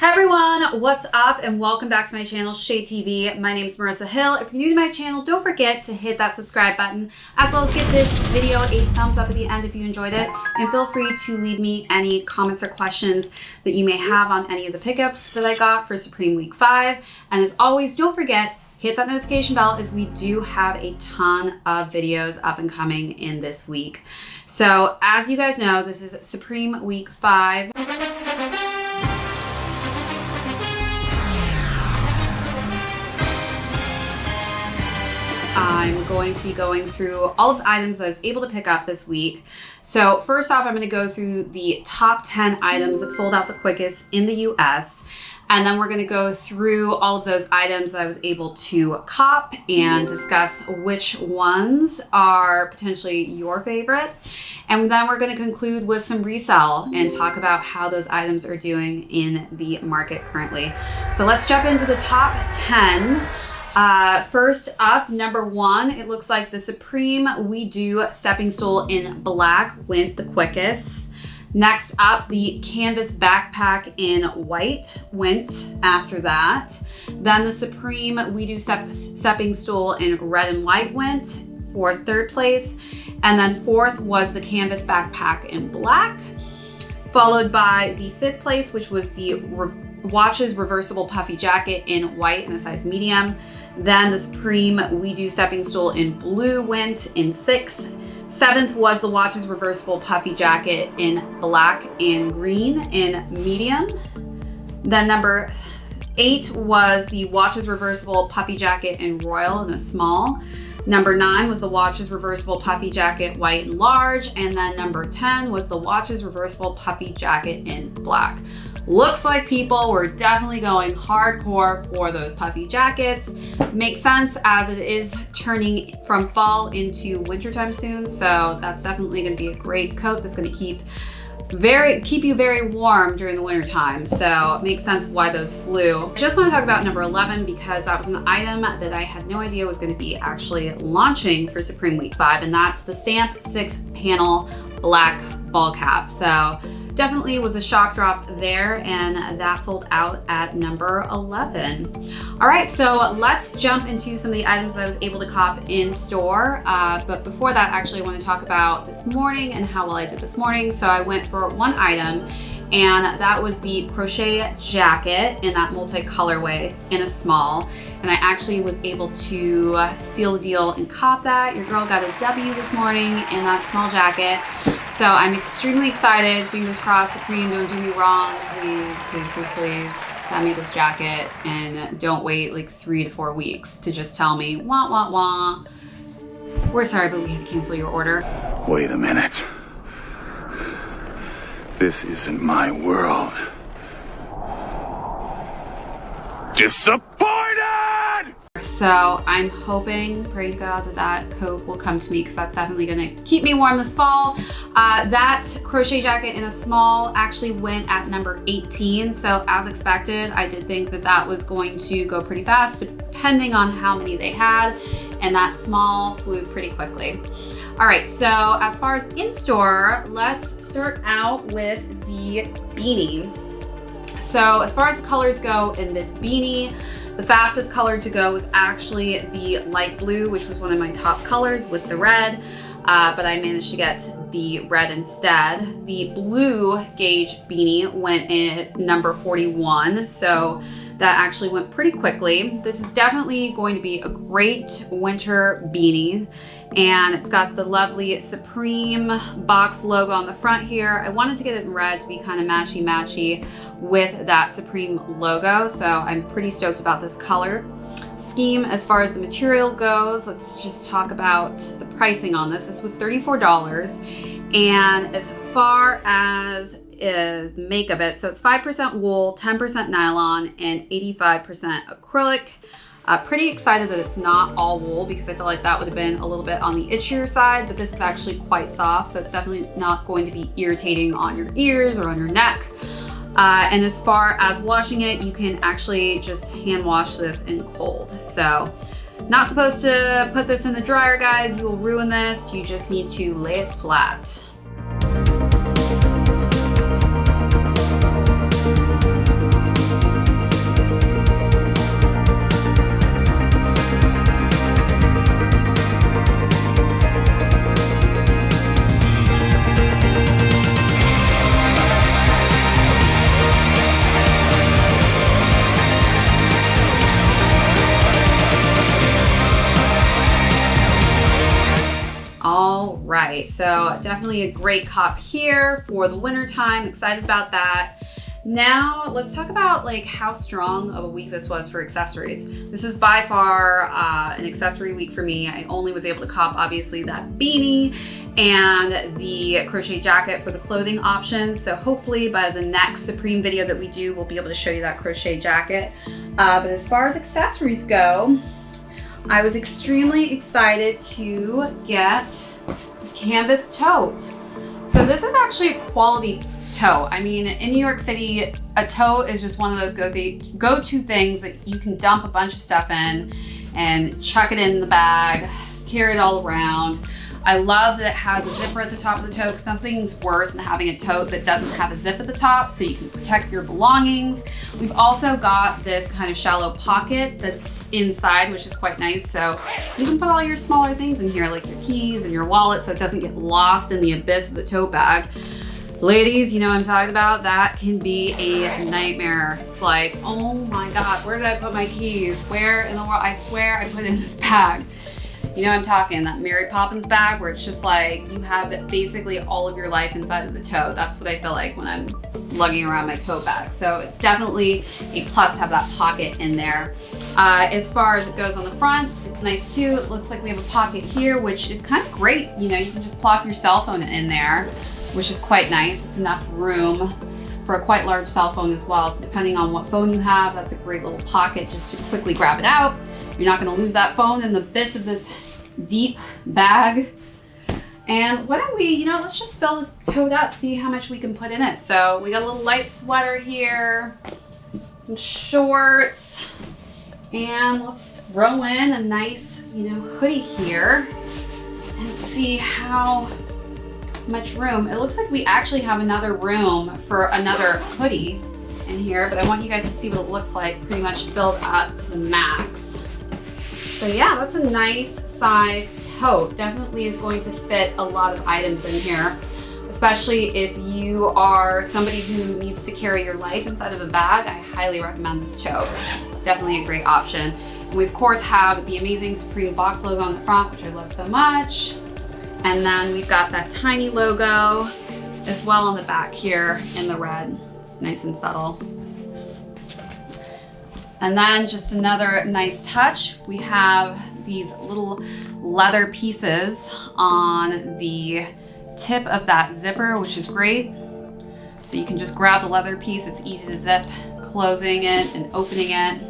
Hi everyone, what's up and welcome back to my channel, ShadeTV. My name is Marissa Hill. If you're new to my channel, don't forget to hit that subscribe button, as well as give this video a thumbs up at the end if you enjoyed it. And feel free to leave me any comments or questions that you may have on any of the pickups that I got for Supreme Week 5. And as always, don't forget, hit that notification bell as we do have a ton of videos up and coming in this week. So as you guys know, this is Supreme Week 5. I'm going to be going through all of the items that I was able to pick up this week. So first off, I'm going to go through the top 10 items that sold out the quickest in the US. And then we're going to go through all of those items that I was able to cop and discuss which ones are potentially your favorite. And then we're going to conclude with some resale and talk about how those items are doing in the market currently. So let's jump into the top 10. First up, number 1, it looks like the Supreme Wedo Stepping Stool in black went the quickest. Next up, the canvas backpack in white went after that. Then the Supreme Wedo Stepping Stool in red and white went for 3rd place. And then 4th was the canvas backpack in black, followed by the 5th place, which was the Watches reversible puffy jacket in white in a size medium. Then the Supreme Wedo Stepping Stool in blue went in 6th. 7th was the Watches reversible puffy jacket in black and green in medium. Then number 8 was the Watches reversible puffy jacket in royal in a small. Number 9 was the Watches reversible puffy jacket white and large. And then number 10 was the Watches reversible puffy jacket in black. Looks like people were definitely going hardcore for those puffy jackets. Makes sense as it is turning from fall into wintertime soon. So that's definitely going to be a great coat that's going to keep you very warm during the winter time. So it makes sense why those flew. I just want to talk about number 11 because that was an item that I had no idea was going to be actually launching for Supreme Week 5, and that's the Stamp 6 panel black ball cap. So definitely was a shock drop there, and that sold out at number 11. All right, so let's jump into some of the items that I was able to cop in store. But before that, actually, I want to talk about this morning and how well I did this morning. So I went for one item, and that was the crochet jacket in that multi-colorway in a small. And I actually was able to seal the deal and cop that. Your girl got a W this morning in that small jacket. So I'm extremely excited. Fingers crossed, Supreme, don't do me wrong. Please, please, please, please send me this jacket and don't wait like 3 to 4 weeks to just tell me, wah, wah, wah. We're sorry, but we have to cancel your order. Wait a minute. This isn't my world. Disappointed! So I'm hoping, pray to God, that that coat will come to me because that's definitely going to keep me warm this fall. That crochet jacket in a small actually went at number 18. So as expected, I did think that that was going to go pretty fast depending on how many they had. And that small flew pretty quickly. All right, so as far as in-store, let's start out with the beanie. So as far as the colors go in this beanie, the fastest color to go was actually the light blue, which was one of my top colors with the red, but I managed to get the red instead. The blue gauge beanie went in at number 41, so that actually went pretty quickly. This is definitely going to be a great winter beanie, and it's got the lovely Supreme box logo on the front here. I wanted to get it in red to be kind of matchy-matchy with that Supreme logo, so I'm pretty stoked about this color scheme. As far as the material goes, let's just talk about the pricing on this. This was $34, and as far as make of it, so it's 5% wool, 10% nylon, and 85% acrylic. Pretty excited that it's not all wool because I feel like that would have been a little bit on the itchier side, but this is actually quite soft, so it's definitely not going to be irritating on your ears or on your neck. And as far as washing it, you can actually just hand wash this in cold. So not supposed to put this in the dryer, guys. You will ruin this. You just need to lay it flat. tight. So definitely a great cop here for the winter time. Excited about that. Now let's talk about like how strong of a week this was for accessories. This is by far an accessory week for me. I only was able to cop obviously that beanie and the crochet jacket for the clothing options. So hopefully by the next Supreme video that we do, we'll be able to show you that crochet jacket. But as far as accessories go, I was extremely excited to get this canvas tote. So this is actually a quality tote. I mean, in New York City, a tote is just one of those go-to things that you can dump a bunch of stuff in and chuck it in the bag, carry it all around. I love that it has a zipper at the top of the tote because nothing's worse than having a tote that doesn't have a zip at the top, so you can protect your belongings. We've also got this kind of shallow pocket that's inside, which is quite nice. So you can put all your smaller things in here, like your keys and your wallet, so it doesn't get lost in the abyss of the tote bag. Ladies, you know what I'm talking about? That can be a nightmare. It's like, oh my God, where did I put my keys? Where in the world? I swear I put it in this bag. You know what I'm talking, that Mary Poppins bag where it's just like you have basically all of your life inside of the tote. That's what I feel like when I'm lugging around my tote bag. So it's definitely a plus to have that pocket in there. As far as it goes on the front, it's nice too. It looks like we have a pocket here, which is kind of great. You know, you can just plop your cell phone in there, which is quite nice. It's enough room for a quite large cell phone as well. So depending on what phone you have, that's a great little pocket just to quickly grab it out. You're not gonna lose that phone in the abyss of this deep bag. And why don't we, you know, let's just fill this tote up, see how much we can put in it. So we got a little light sweater here, some shorts, and let's throw in a nice, you know, hoodie here and see how much room. It looks like we actually have another room for another hoodie in here, but I want you guys to see what it looks like pretty much filled up to the max. So yeah, that's a nice size tote. Definitely is going to fit a lot of items in here, especially if you are somebody who needs to carry your life inside of a bag. I highly recommend this tote. Definitely a great option. And we of course have the amazing Supreme box logo on the front, which I love so much. And then we've got that tiny logo as well on the back here in the red. It's nice and subtle. And then just another nice touch, we have these little leather pieces on the tip of that zipper, which is great. So you can just grab the leather piece, it's easy to zip, closing it and opening it.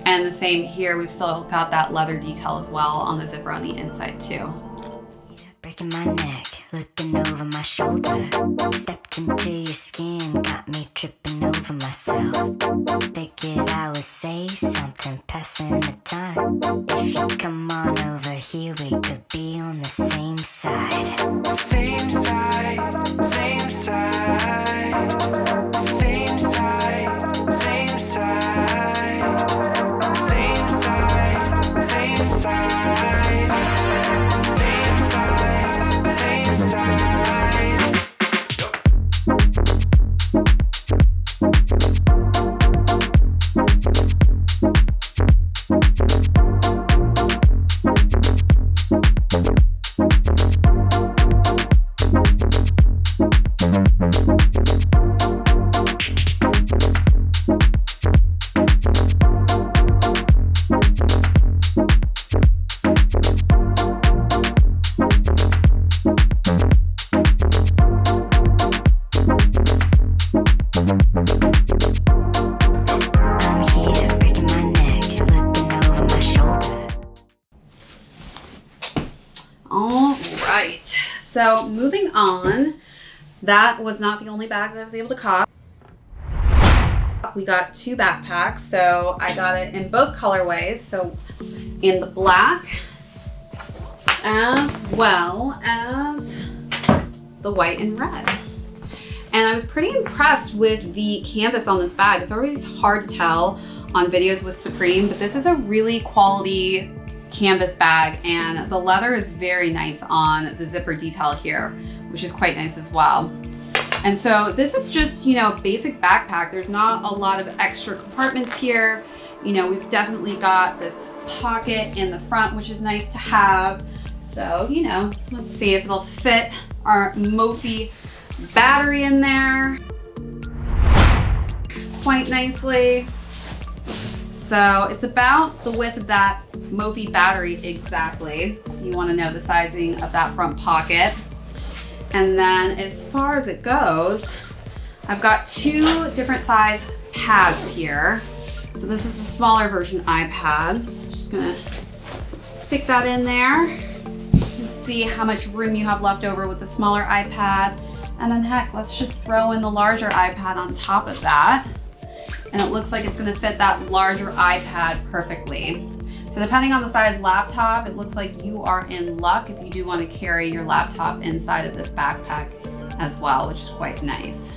And the same here, we've still got that leather detail as well on the zipper on the inside too. Breaking my neck, looking over my shoulder. Stepped into your skin, got me tripping over myself. Figured I would say something, passing the time. If you come on over here, we could be on the same side. Same side, same side. Same side, same side. Same side, same side. Same side. So moving on, that was not the only bag that I was able to cop. We got two backpacks, so I got it in both colorways. So in the black as well as the white and red. And I was pretty impressed with the canvas on this bag. It's always hard to tell on videos with Supreme, but this is a really quality canvas bag, and the leather is very nice on the zipper detail here, which is quite nice as well. And so this is just, you know, basic backpack. There's not a lot of extra compartments here. You know, we've definitely got this pocket in the front, which is nice to have. So, you know, let's see if it'll fit our Mophie battery in there quite nicely. So it's about the width of that Mophie battery exactly. You want to know the sizing of that front pocket. And then as far as it goes, I've got 2 different size pads here. So this is the smaller version iPad. Just gonna stick that in there and see how much room you have left over with the smaller iPad. And then heck, let's just throw in the larger iPad on top of that. And it looks like it's gonna fit that larger iPad perfectly. So depending on the size laptop, it looks like you are in luck if you do want to carry your laptop inside of this backpack as well, which is quite nice.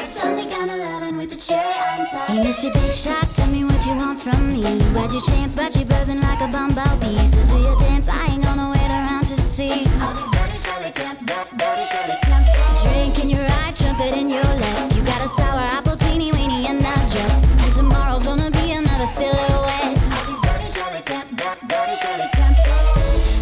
Sunday kinda loving with the cherry on top. Hey, Mr. Big Shot, tell me what you want from me. You had your chance, but you're buzzing like a bumblebee. So do your dance, I ain't gonna wait around to see. All these dirty Shirley Temp, dirty Shirley Temp. Drink in your right, trumpet in your left. You got a sour apple, teeny weeny, and that dress. And tomorrow's gonna be another silhouette. All these dirty Shirley Temp, dirty Shirley Temp.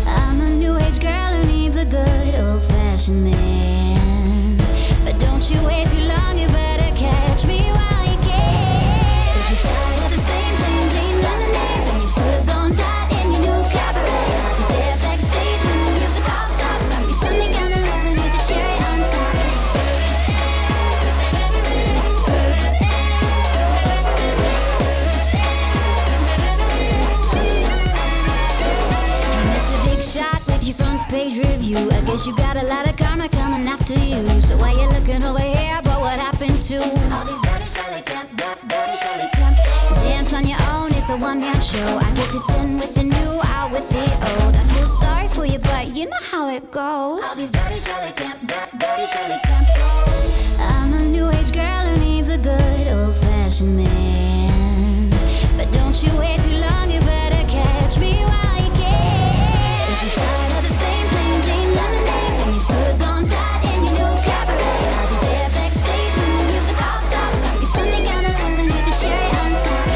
I'm a new age girl who needs a good old-fashioned man. But don't you wait too long, you better catch me while you can. If you're tired of the same plain Jane lemonades and your soda's gone flat in your new cabaret, I'll be there backstage when the music all stops. I'll be Sunday kinda loving with the cherry on top. Hey, Mr. Big Shot with your front page review. I guess you got a lot of karma coming after you. So why you looking over here? But what happened to all these dirty Shirley Temp, dirty Shirley Temp? Dance on your own, it's a one-man show. I guess it's in with the new, out with the old. I feel sorry for you, but you know how it goes. All these dirty Shirley Temp, dirty Shirley Temp. I'm a new age girl who needs a good old-fashioned man. But don't you wait too long, you better catch me while you can. If you're tired of the same plain Jane lemonades and your soda's gone flat in your new cabaret, I'll be there backstage when the music all stops. I'll be Sunday kinda loving with the cherry on top.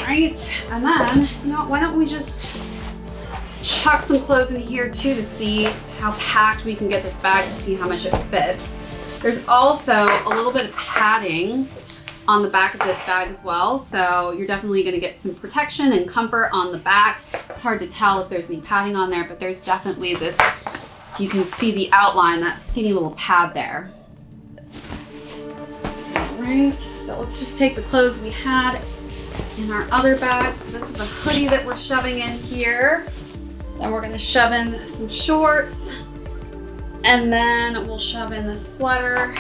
Right, and then, you know, why don't we just chuck some clothes in here too to see how packed we can get this bag to see how much it fits. There's also a little bit of padding on the back of this bag as well, so you're definitely going to get some protection and comfort on the back. It's hard to tell if there's any padding on there, but there's definitely this, you can see the outline, that skinny little pad there. Alright, so let's just take the clothes we had in our other bags. So this is a hoodie that we're shoving in here. Then we're going to shove in some shorts, and then we'll shove in the sweater.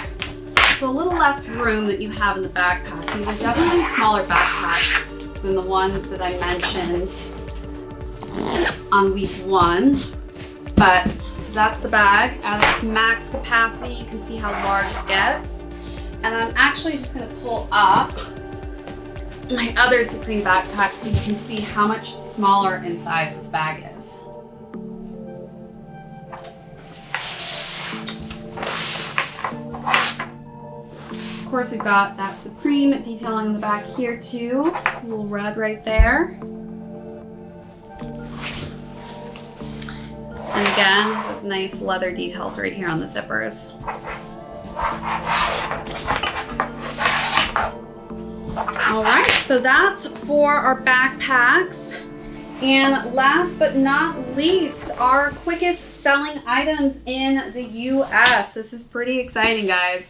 So a little less room that you have in the backpack. These are definitely a smaller backpack than the one that I mentioned on week 1. But that's the bag at its max capacity. You can see how large it gets. And I'm actually just going to pull up my other Supreme backpack so you can see how much smaller in size this bag is. Of course, we've got that Supreme detailing on the back here too. A little red right there. And again, those nice leather details right here on the zippers. All right, so that's for our backpacks. And last but not least, our quickest selling items in the US. This is pretty exciting, guys.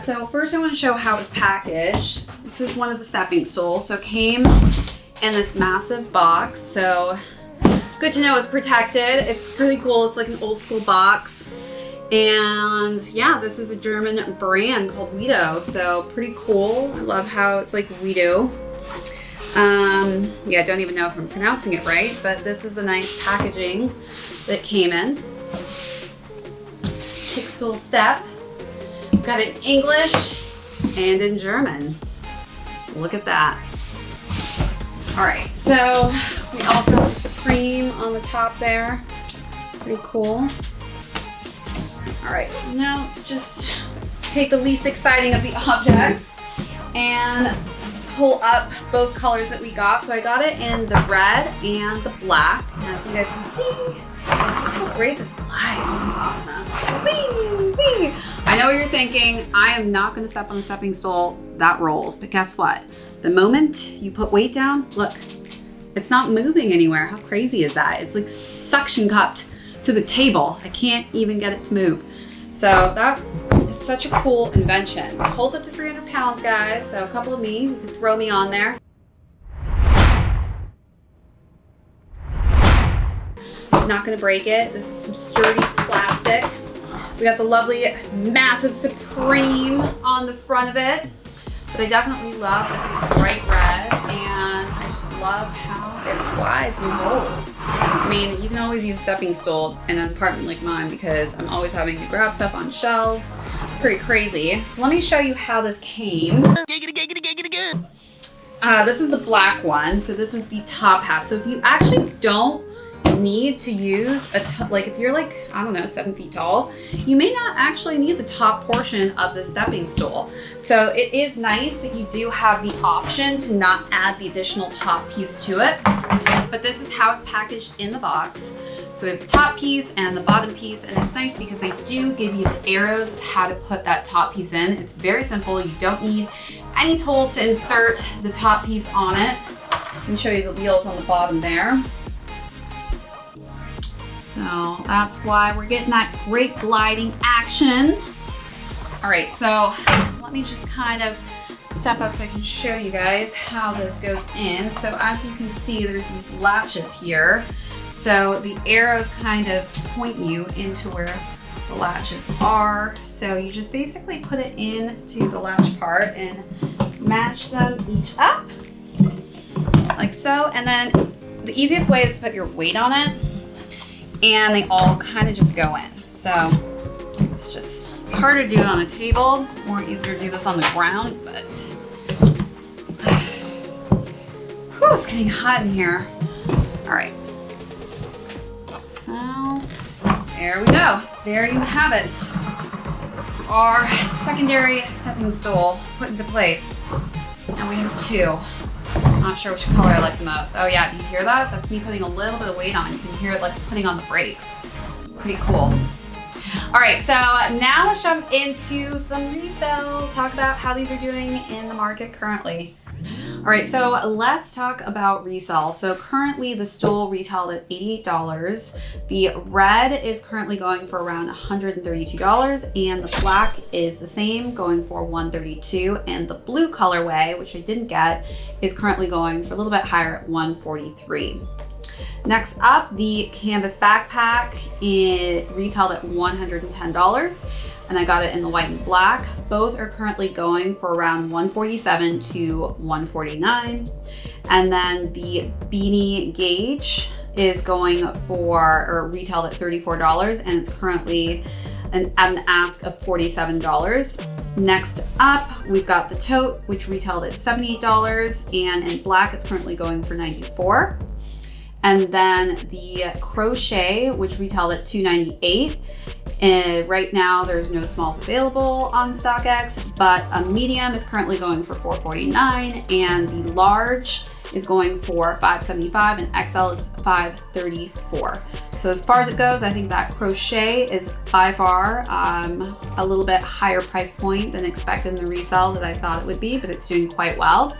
So first I want to show how it was packaged. This is one of the stepping stools. So it came in this massive box. So good to know it's protected. It's really cool. It's like an old school box. And yeah, this is a German brand called Wedo. So pretty cool. I love how it's like Wedo. Yeah, I don't even know if I'm pronouncing it right, but this is the nice packaging that came in. Kickstool step. Got it in English and in German. Look at that. All right, so we also have Supreme on the top there. Pretty cool. All right, so now let's just take the least exciting of the objects and pull up both colors that we got. So I got it in the red and the black. As you guys can see, look how great this glides. This is awesome. Whee, whee. I know what you're thinking. I am not going to step on the stepping stool. That rolls. But guess what? The moment you put weight down, look, it's not moving anywhere. How crazy is that? It's like suction cupped to the table. I can't even get it to move. So that is such a cool invention. It holds up to 300 pounds, guys. So a couple of me, you can throw me on there. Not gonna break it. This is some sturdy plastic. We got the lovely, massive Supreme on the front of it. But I definitely love this bright red, and I just love how it glides and rolls. I mean, you can always use a stepping stool in an apartment like mine because I'm always having to grab stuff on shelves. Pretty crazy. So let me show you how this came. This is the black one. So this is the top half. So if you actually don't need to use like if you're like, I don't know, 7 feet tall, you may not actually need the top portion of the stepping stool. So it is nice that you do have the option to not add the additional top piece to it. But this is how it's packaged in the box. So we have the top piece and the bottom piece, and it's nice because they do give you the arrows of how to put that top piece in. It's very simple. You don't need any tools to insert the top piece on it. Let me show you the wheels on the bottom there. So that's why we're getting that great gliding action. All right, so let me just kind of step up so I can show you guys how this goes in. So as you can see, there's these latches here. So the arrows kind of point you into where the latches are. So you just basically put it into the latch part and match them each up like so. And then the easiest way is to put your weight on it, and they all kind of just go in. So it's harder to do it on the table, more easier to do this on the ground, but whew, it's getting hot in here. All right, so there we go. There you have it. Our secondary stepping stool put into place. And we have two. Not sure which color I like the most. Oh yeah, do you hear that? That's me putting a little bit of weight on. You can hear it like putting on the brakes. Pretty cool. All right, so now let's jump into some resale. Talk about how these are doing in the market currently. All right, so let's talk about resale. So currently the stool retailed at $88. The red is currently going for around $132, and the black is the same, going for $132, and the blue colorway, which I didn't get, is currently going for a little bit higher at $143. Next up, the canvas backpack, it retailed at $110, and I got it in the white and black. Both are currently going for around $147 to $149. And then the beanie gauge is going for, or retailed at $34, and it's currently an ask of $47. Next up, we've got the tote, which retailed at $78, and in black, it's currently going for $94. And then the crochet, which retailed at $298. And right now there's no smalls available on StockX, but a medium is currently going for $449, and the large is going for $575, and XL is $534. So as far as it goes, I think that crochet is by far a little bit higher price point than expected in the resale that I thought it would be, but it's doing quite well.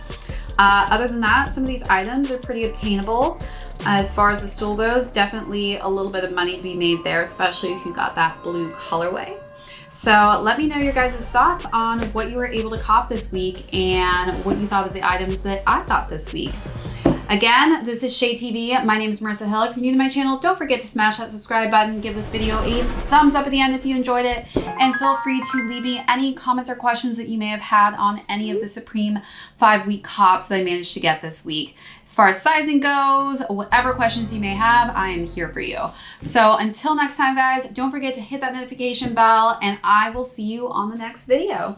Other than that, some of these items are pretty obtainable. As far as the stool goes, definitely a little bit of money to be made there, especially if you got that blue colorway. So let me know your guys' thoughts on what you were able to cop this week and what you thought of the items that I got this week. Again, this is ShadeTV. My name is Marissa Hill. If you're new to my channel, don't forget to smash that subscribe button, give this video a thumbs up at the end if you enjoyed it, and feel free to leave me any comments or questions that you may have had on any of the Supreme 5-week cops that I managed to get this week. As far as sizing goes, whatever questions you may have, I am here for you. So until next time, guys, don't forget to hit that notification bell, and I will see you on the next video.